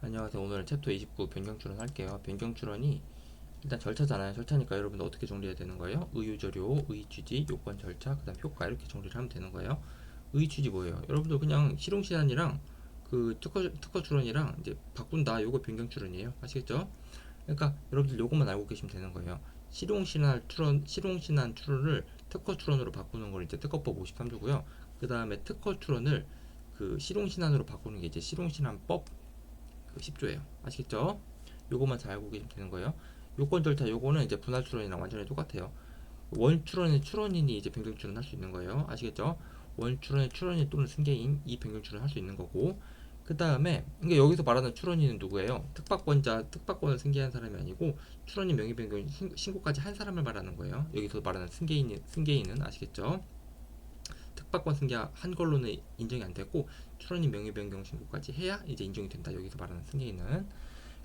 안녕하세요. 오늘 챕터 29 변경 출원 할게요. 변경 출원이 일단 절차잖아요. 절차니까 여러분들 어떻게 정리해야 되는 거예요? 의유저료, 의취지, 요건 절차, 그 다음 효과 이렇게 정리를 하면 되는 거예요. 의취지 뭐예요? 여러분들 그냥 실용시한이랑 그 특허 출원이랑 이제 바꾼다. 요거 변경 출원이에요. 아시겠죠? 그러니까 여러분들 요것만 알고 계시면 되는 거예요. 실용신한 출원을 특허 출원으로 바꾸는 걸 이제 특허법 53조고요. 그 다음에 특허 출원을 그 실용신한으로 바꾸는 게 이제 실용신한법 그 10조예요. 아시겠죠? 요거만 잘 알고 계시면 되는 거예요. 요건 절차 요거는 이제 분할 출원이랑 완전히 똑같아요. 원 출원의 출원인이 이제 변경 출원할 수 있는 거예요. 아시겠죠? 원 출원의 출원인 또는 승계인 이 변경 출원할 수 있는 거고 그 다음에 그러니까 여기서 말하는 출원인은 누구예요? 특박권을 승계한 사람이 아니고 출원인 명의 변경 신고까지 한 사람을 말하는 거예요. 여기서 말하는 승계인은 아시겠죠? 특박권 승계 한 걸로는 인정이 안 되고 출원인 명의 변경 신고까지 해야 이제 인정이 된다. 여기서 말하는 승계인은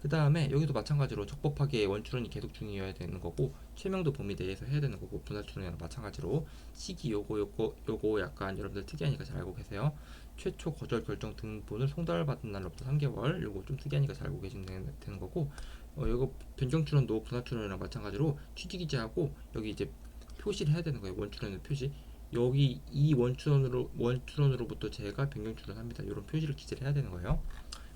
그 다음에 여기도 마찬가지로 적법하게 원출원이 계속 중이어야 되는 거고 최명도 범위 내에서 해야 되는 거고 분할 출원이랑 마찬가지로 시기 요거 약간 여러분들 특이하니까 잘 알고 계세요. 최초 거절 결정 등본을 송달받은 날로부터 3개월 요거 좀 특이하니까 잘 알고 계시면 되는 거고 요거 변경 출원도 분할 출원이랑 마찬가지로 취지기재하고 여기 이제 표시를 해야 되는 거예요. 원출원의 표시 여기 이 원출원으로부터 제가 변경 출원합니다. 이런 표시를 기재를 해야 되는 거예요.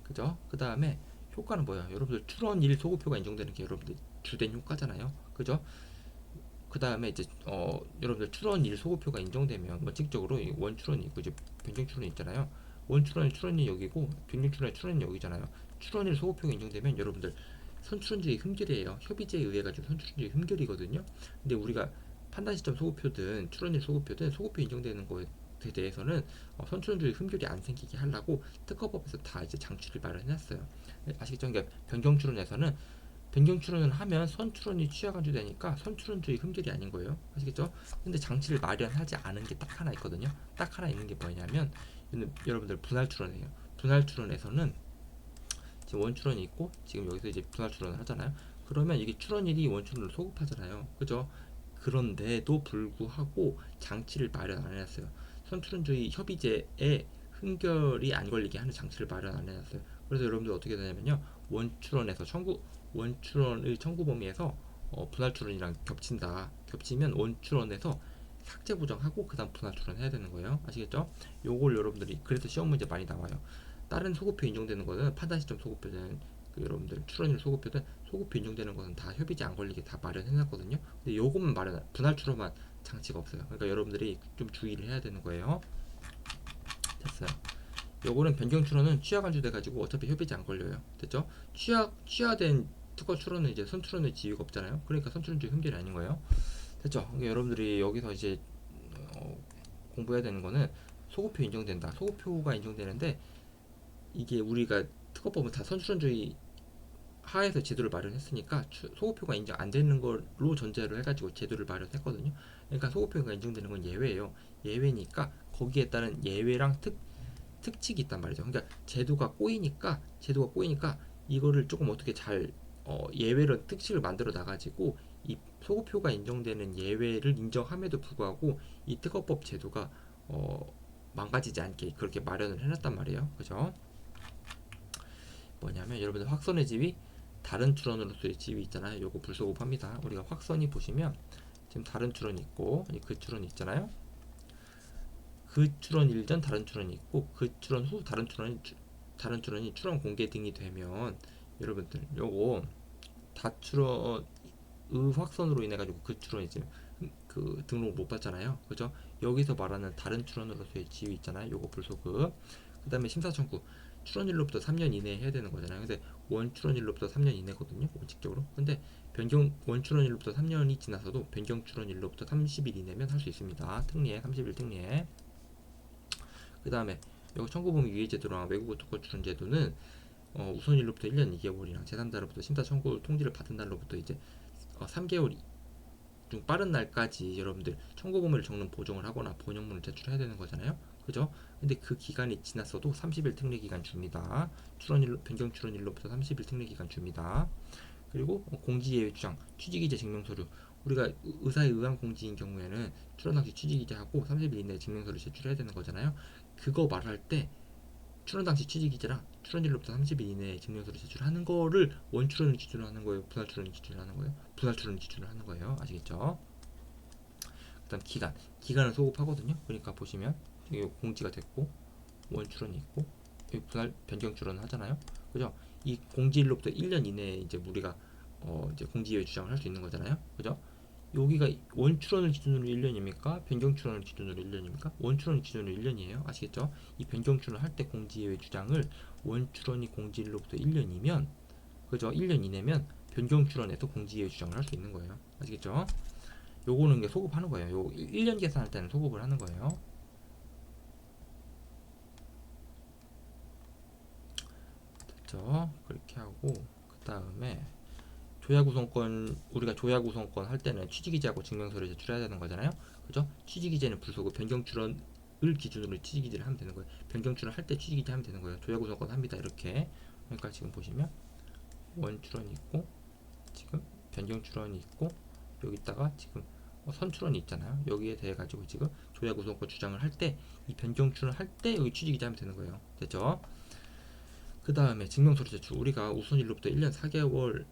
그죠? 그 다음에 효과는 뭐야? 여러분들 출원일 소급표가 인정되는 게 여러분들 주된 효과잖아요. 그죠? 그 다음에 이제 여러분들 출원일 소급표가 인정되면 원칙적으로 원출원이 있고 이제 변경 출원이 있잖아요. 원출원의 출원이 여기고 변경 출원의 출원이 여기잖아요. 출원일 소급표가 인정되면 여러분들 선출원주의 흠결이에요. 협의제에 의해 가지고 선출원주의 흠결이거든요. 근데 우리가 판단 시점 소급표든 출원일 소급표든 소급표 인정되는 거에 대해서는 선출원주의 흠결이 안 생기게 하려고 특허법에서 다 이제 장치를 마련해놨어요. 아시겠죠? 그러니까 변경 출원에서는 변경 출원을 하면 선출원이 취약간주되니까 선출원주의 흠결이 아닌 거예요. 아시겠죠? 근데 장치를 마련하지 않은 게 딱 하나 있거든요. 딱 하나 있는 게 뭐냐면 여러분들 분할 출원이에요. 분할 출원에서는 지금 원출원이 있고 지금 여기서 이제 분할 출원을 하잖아요. 그러면 이게 출원일이 원출원을 소급하잖아요. 그죠? 그런데도 불구하고 장치를 마련 안 해놨어요. 선출원주의 협의제에 흠결이 안 걸리게 하는 장치를 마련 안 해놨어요. 그래서 여러분들 어떻게 되냐면요. 원출원의 청구 범위에서 분할 출원이랑 겹치면 원출원에서 삭제 부정하고 그 다음 분할 출원 해야 되는 거예요. 아시겠죠? 요걸 여러분들이 그래서 시험 문제 많이 나와요. 다른 소급표 인정되는 거는 판단 시점 소급표는 여러분들 출원율 소급표든 소급표 인정되는 거는 다 협의제 안 걸리게 다 마련해놨거든요. 근데 요것만 분할 출원만 장치가 없어요. 그러니까 여러분들이 좀 주의를 해야 되는 거예요. 됐어요. 요거는 변경 출원은 취하간주 돼가지고 어차피 협의제 안 걸려요. 됐죠? 취하된 특허 출원은 이제 선출원의 지위가 없잖아요. 그러니까 선출원주의 흠결이 아닌 거예요. 됐죠? 그러니까 여러분들이 여기서 이제 어, 공부해야 되는 거는 소급표 인정된다. 소급표가 인정되는데 이게 우리가 특허법은 다 선출원주의 하에서 제도를 마련했으니까 소급표가 인정 안 되는 걸로 전제로 해가지고 제도를 마련했거든요. 그러니까 소급표가 인정되는 건 예외예요. 예외니까 거기에 따른 예외랑 특칙이 있단 말이죠. 그러니까 제도가 꼬이니까 이거를 조금 어떻게 잘 예외로 특칙을 만들어 나가지고 이 소급표가 인정되는 예외를 인정함에도 불구하고 이 특허법 제도가 망가지지 않게 그렇게 마련을 해놨단 말이에요. 그죠? 뭐냐면 여러분들 확선의 지위 다른 출원으로서의 지위 있잖아요. 요거 불소급합니다. 우리가 확선이 보시면 지금 다른 출원이 있고 그 출원이 있잖아요. 그 출원 일전 다른 출원이 있고 그 출원 후 다른 출원이 출원 공개 등이 되면 여러분들 요거 다출원의 확선으로 인해 가지고 그 출원이 지금 그 등록을 못 받잖아요. 그죠? 여기서 말하는 다른 출원으로서의 지위 있잖아요. 요거 불소급. 그다음에 심사 청구 출원일로부터 3년 이내에 해야 되는 거잖아요. 근데 원출원일로부터 3년 이내거든요. 원칙적으로. 근데 변경 원출원일로부터 3년이 지나서도 변경 출원일로부터 30일 이내면 할 수 있습니다. 특례 30일 특례. 그 다음에 여기 청구범위 유예 제도랑 외국어 특허 출원 제도는 우선일로부터 1년 2개월이랑 제3자로부터 심사 청구 통지를 받은 날로부터 이제 3개월 좀 빠른 날까지 여러분들 청구 범위를 적는 보정을 하거나 번역문을 제출해야 되는 거잖아요. 그죠? 근데 그 기간이 지났어도 30일 특례 기간 줍니다. 변경 출원일로부터 30일 특례 기간 줍니다. 그리고 공지예외 주장, 취직이재 증명서류. 우리가 의사의 의한 공지인 경우에는 출원 당시 취직이재하고 30일 이내에 증명서를 제출해야 되는 거잖아요. 그거 말할 때 출원 당시 취직이재랑 출원일로부터 30일 이내에 증명서를 제출하는 거를 원출원을 기준으로 하는 거예요, 분할 출원을 기준으로 하는 거예요? 분할 출원을 기준으로 하는 거예요. 아시겠죠? 그다음 기간을 소급하거든요. 그러니까 보시면 여기 공지가 됐고 원출원이 있고 여기 분할 변경 출원을 하잖아요. 그죠? 이 공지일로부터 1년 이내에 이제 우리가 이제 공지유예 주장을 할 수 있는 거잖아요. 그죠? 여기가 원출원을 기준으로 1년입니까? 변경출원을 기준으로 1년입니까? 원출원을 기준으로 1년이에요. 아시겠죠? 이 변경출원을 할 때 공지예외 주장을 원출원이 공지일로부터 1년이면 그죠? 1년 이내면 변경출원에서 공지예외 주장을 할 수 있는 거예요. 아시겠죠? 요거는 이제 소급하는 거예요. 요 1년 계산할 때는 소급을 하는 거예요. 됐죠? 그렇게 하고 그 다음에 조야구성권 우리가 조야구성권 할 때는 취지기재하고 증명서를 제출해야 되는 거잖아요. 그죠? 취지기재는 불소급 변경출원을 기준으로 취지기재를 하면 되는 거예요. 변경출원 할 때 취지기재 하면 되는 거예요. 조야구성권 합니다. 이렇게. 그러니까 지금 보시면 원출원이 있고 지금 변경출원이 있고 여기다가 지금 선출원이 있잖아요. 여기에 대해 가지고 지금 조야구성권 주장을 할 때 이 변경출원 할 때 여기 취지기재 하면 되는 거예요. 됐죠? 그 다음에 증명서를 제출 우리가 우선일로부터 1년 4개월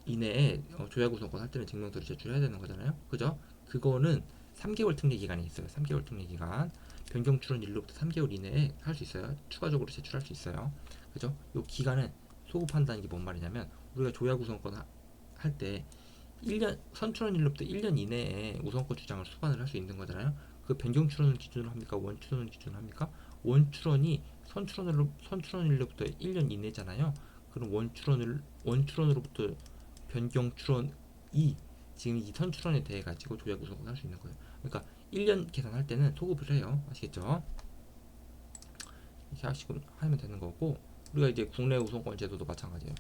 이내에 조야구성권 할 때는 증명서를 제출해야 되는 거잖아요. 그죠? 그거는 3개월 특례 기간이 있어요. 3개월 특례 기간. 변경 출원 일로부터 3개월 이내에 할 수 있어요. 추가적으로 제출할 수 있어요. 그죠? 요 기간은 소급한다는 게 뭔 말이냐면 우리가 조야구성권 할 때 1년 선출원 일로부터 1년 이내에 우선권 주장을 수반을 할 수 있는 거잖아요. 그 변경 출원을 기준으로 합니까? 원출원을 기준으로 합니까? 원출원이 선출원 일로부터 1년 이내잖아요. 그럼 원출원으로부터 변경 출원이 지금 이 선출원에 대해 가지고 조약 우선권 할 수 있는 거예요. 그러니까 1년 계산할 때는 소급을 해요. 아시겠죠? 이렇게 하시고 하면 되는 거고 우리가 이제 국내 우선권 제도도 마찬가지예요.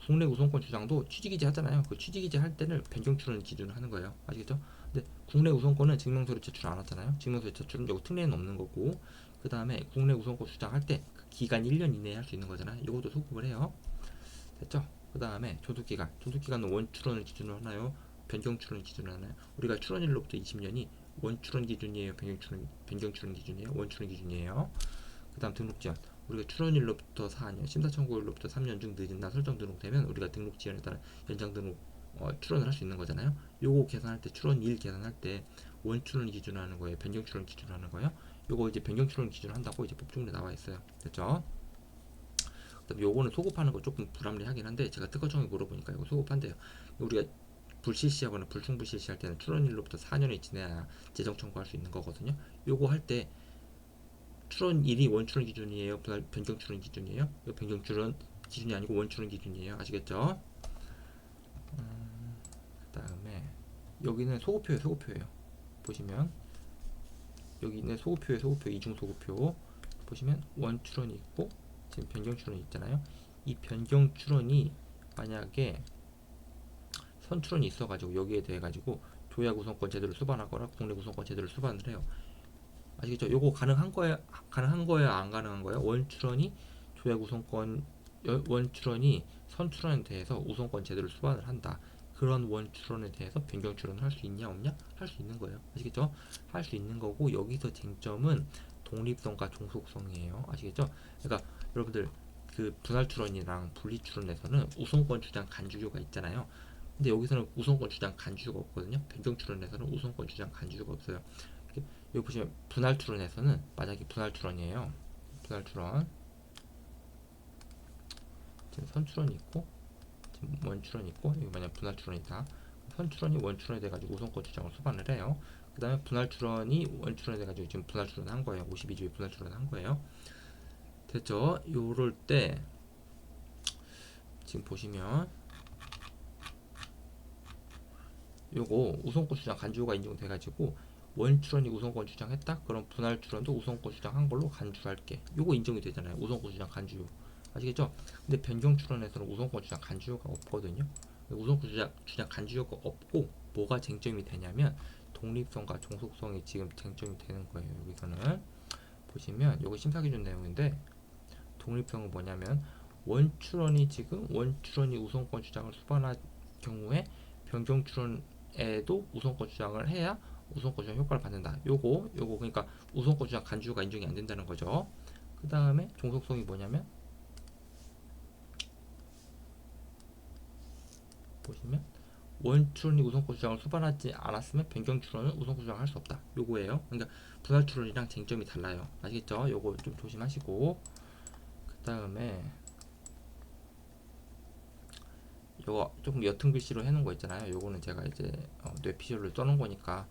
국내 우선권 주장도 취지기재 하잖아요. 그 취지기재 할 때는 변경 출원 기준으로 하는 거예요. 아시겠죠? 근데 국내 우선권은 증명서를 제출 안 하잖아요. 증명서 제출은 여기 특례는 없는 거고 그 다음에 국내 우선권 주장할 때 그 기간 1년 이내에 할 수 있는 거잖아요. 이것도 소급을 해요. 됐죠? 그 다음에 존속기간은 원출원을 기준으로 하나요? 변경출원을 기준으로 하나요? 우리가 출원일로부터 20년이 원출원 기준이에요? 변경출원 기준이에요? 원출원 기준이에요. 그 다음 등록지연 우리가 출원일로부터 4년, 심사청구일로부터 3년 중 늦은 날 설정 등록되면 우리가 등록지연에 따라 연장 등록 출원을 할 수 있는 거잖아요. 요거 계산할 때 출원일 계산할 때 원출원 기준으로 하는 거예요? 변경출원 기준으로 하는 거예요? 요거 이제 변경출원 기준으로 한다고 이제 법조문에 나와 있어요. 됐죠? 요거는 소급하는 거 조금 불합리하긴 한데 제가 특허청에 물어보니까 이거 소급한대요. 우리가 불실시하거나 불충불실시할 때는 출원일로부터 4년이 지나야 재정 청구할 수 있는 거거든요. 요거 할 때 출원일이 원출원 기준이에요? 변경 출원 기준이에요? 이거 변경 출원 기준이 아니고 원출원 기준이에요. 아시겠죠? 그 다음에 여기는 소급표예요. 보시면 여기 있는 소급표 이중 소급표 보시면 원출원이 있고 지금 변경 출원이 있잖아요. 이 변경 출원이 만약에 선출원이 있어가지고 여기에 대해 가지고 조야 구성권 제도를 수반하거나 국내 구성권 제도를 수반을 해요. 아시겠죠? 요거 가능한 거야 안 가능한 거야? 원출원이 선출원에 대해서 우선권 제도를 수반을 한다. 그런 원출원에 대해서 변경 출원을 할 수 있냐 없냐? 할 수 있는 거예요. 아시겠죠? 할 수 있는 거고 여기서 쟁점은 독립성과 종속성이에요. 아시겠죠? 그러니까 여러분들 그 분할 출원이랑 분리 출원에서는 우선권 주장 간주료가 있잖아요. 근데 여기서는 우선권 주장 간주료가 없거든요. 변경 출원에서는 우선권 주장 간주료가 없어요. 여기 보시면 분할 출원에서는 만약에 분할 출원이에요. 분할 출원 지금 선출원이 있고 지금 원출원이 있고 여기 만약 분할 출원이다. 선출원이 원출원이 돼가지고 우선권 주장을 수반을 해요. 그 다음에 분할 출원이 원출원이 돼가지고 지금 분할 출원 한 거예요. 52주에 분할 출원 한 거예요. 됐죠? 요럴 때 지금 보시면 요거 우선권 주장 간주가 인정돼가지고 원출원이 우선권 주장했다? 그럼 분할 출원도 우선권 주장한 걸로 간주할게. 요거 인정이 되잖아요. 우선권 주장 간주. 아시겠죠? 근데 변경 출원에서는 우선권 주장 간주가 없거든요. 우선권 주장 간주가 없고 뭐가 쟁점이 되냐면 독립성과 종속성이 지금 쟁점이 되는 거예요. 여기서는 보시면 요거 심사기준 내용인데 독립성은 뭐냐면 원출원이 우선권 주장을 수반할 경우에 변경 출원에도 우선권 주장을 해야 우선권 주장 효과를 받는다. 요거 그러니까 우선권 주장 간주가 인정이 안 된다는 거죠. 그 다음에 종속성이 뭐냐면 보시면 원 추론이 우선권 주장을 수반하지 않았으면 변경 추론은 우선권 주장을 할 수 없다. 요거예요. 그러니까 분할 추론이랑 쟁점이 달라요. 아시겠죠? 요거 좀 조심하시고 그 다음에 요거 조금 옅은 글씨로 해놓은 거 있잖아요. 요거는 제가 이제 뇌피셜로 써놓은 거니까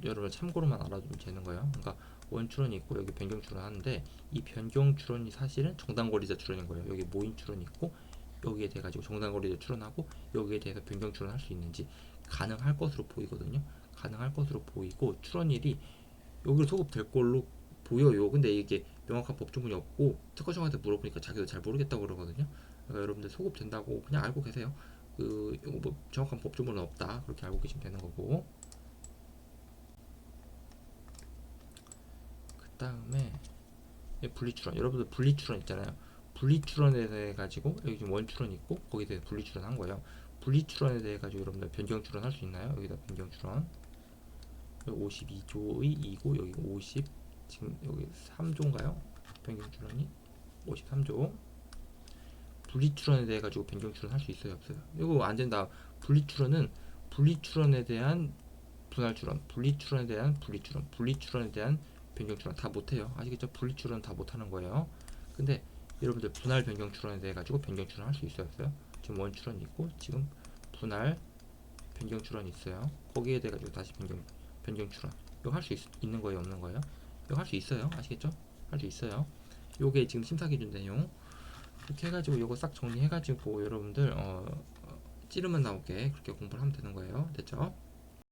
여러분 참고로만 알아두면 되는 거예요. 그러니까 원 추론이 있고 여기 변경 추론 하는데 이 변경 추론이 사실은 정당거리자 추론인 거예요. 여기 모인 추론이 있고 여기에 대해 가지고 정당거리자 추론하고 여기에 대해서 변경 추론할 수 있는지 가능할 것으로 보이거든요. 가능할 것으로 보이고 추론일이 여기로 소급될 걸로 보여요. 근데 이게 명확한 법조문이 없고 특허청한테 물어보니까 자기도 잘 모르겠다고 그러거든요. 그러니까 여러분들 소급된다고 그냥 알고 계세요. 뭐 정확한 법조문은 없다 그렇게 알고 계시면 되는 거고. 그 다음에 분리추론, 여러분들 분리추론 있잖아요. 분리추론에 대해 가지고 여기 지금 원추론 있고 거기에 대해 분리추론 한 거예요. 분리추론에 대해 가지고 여러분들 변경추론 할 수 있나요? 여기다 변경추론 52조의 2고 여기 50 지금 여기 3조인가요? 변경추론이 53조. 분리추론에 대해 가지고 변경추론 할 수 있어요, 없어요? 이거 안 된다. 분리추론에 대한 분할추론, 분리추론에 대한 분리추론, 분리추론에 대한 변경추론 다 못해요. 아시겠죠? 분리추론 다 못하는 거예요. 근데 여러분들 분할 변경추론에 대해 가지고 변경추론 할 수 있어요, 없어요? 지금 원추론 있고 지금 분할 변경추론이 있어요. 거기에 대해 가지고 다시 변경추론 이거 할 수 있는 거예요, 없는 거예요? 이거 할 수 있어요. 아시겠죠? 할 수 있어요. 요게 지금 심사기준 내용 이렇게 해가지고 요거 싹 정리해가지고 여러분들 찌르면 나오게 그렇게 공부를 하면 되는 거예요. 됐죠?